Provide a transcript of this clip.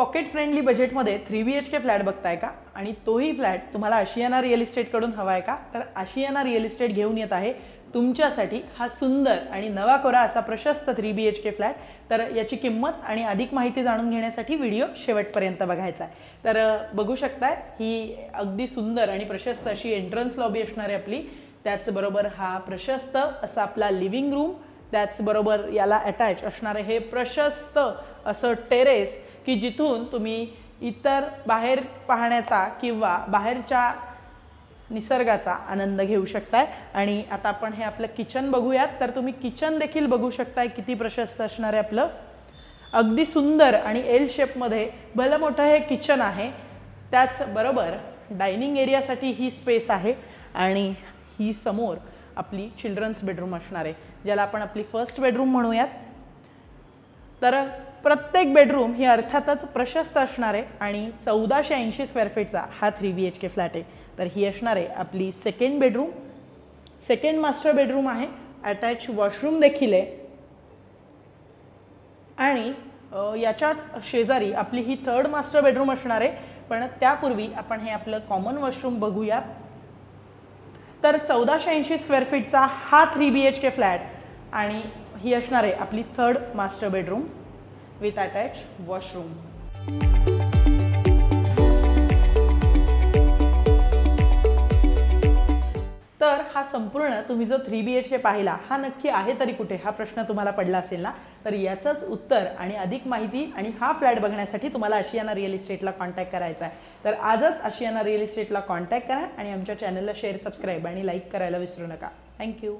Pocket friendly बजेटमध्ये 3BHK flat बघताय का आणि तोही फ्लॅट तुम्हाला आशियाना रिअल इस्टेटकडून हवा आहे का? तर आशियाना रिअल इस्टेट घेऊन येत आहे तुमच्यासाठी हा सुंदर आणि नवाकोरा असा प्रशस्त 3BHK फ्लॅट। तर याची किंमत आणि अधिक माहिती जाणून घेण्यासाठी व्हिडिओ शेवटपर्यंत बघायचा आहे। तर बघू शकताय ही अगदी सुंदर आणि प्रशस्त अशी एंट्रन्स लॉबी असणार आहे आपली। त्याचबरोबर हा प्रशस्त असा आपला लिव्हिंग रूम, त्याचबरोबर याला अटॅच असणार हे प्रशस्त असं टेरेस की जिथून तुम्ही इतर बाहेर पाहण्याचा किंवा बाहेरच्या निसर्गाचा आनंद घेऊ शकताय। आणि आता आपण हे आपलं किचन बघूयात। तर तुम्ही किचन देखील बघू शकताय किती प्रशस्त असणार आहे आपलं, अगदी सुंदर आणि एल शेप मध्ये भलं मोठं हे किचन आहे। त्याचबरोबर डायनिंग एरियासाठी ही स्पेस आहे आणि ही समोर आपली चिल्ड्रन्स बेडरूम असणार आहे, ज्याला आपण आपली फर्स्ट बेडरूम म्हणूयात। तर प्रत्येक बेडरूम ही अर्थातच प्रशस्त असणार आहे आणि 1480 स्क्वेअर फीटचा हा 3BHK फ्लॅट आहे। तर ही असणार आहे आपली second bedroom, second master bedroom आहे, अटॅच वॉशरूम देखील आहे आणि याच्याच शेजारी आपली ही थर्ड मास्टर बेडरूम असणार आहे। पण त्यापूर्वी आपण हे आपलं कॉमन वॉशरूम बघूया। तर 1480 स्क्वेअर फीटचा हा 3BHK फ्लॅट आणि ही असणार आहे आपली third master bedroom with attach washroom. तर हा संपूर्ण तुम्ही जो 3BHK पाहिला हा नक्की आहे तरी कुठे हा प्रश्न तुम्हाला पडला असेल ना। तर याचंच उत्तर आणि अधिक माहिती आणि हा फ्लॅट बघण्यासाठी तुम्हाला आशियाना रिअल इस्टेटला कॉन्टॅक्ट करायचा आहे। तर आजच आशियाना रिअल इस्टेटला कॉन्टॅक्ट करा आणि आमच्या चॅनलला शेअर, सबस्क्राईब आणि लाईक करायला विसरू नका। थँक्यू।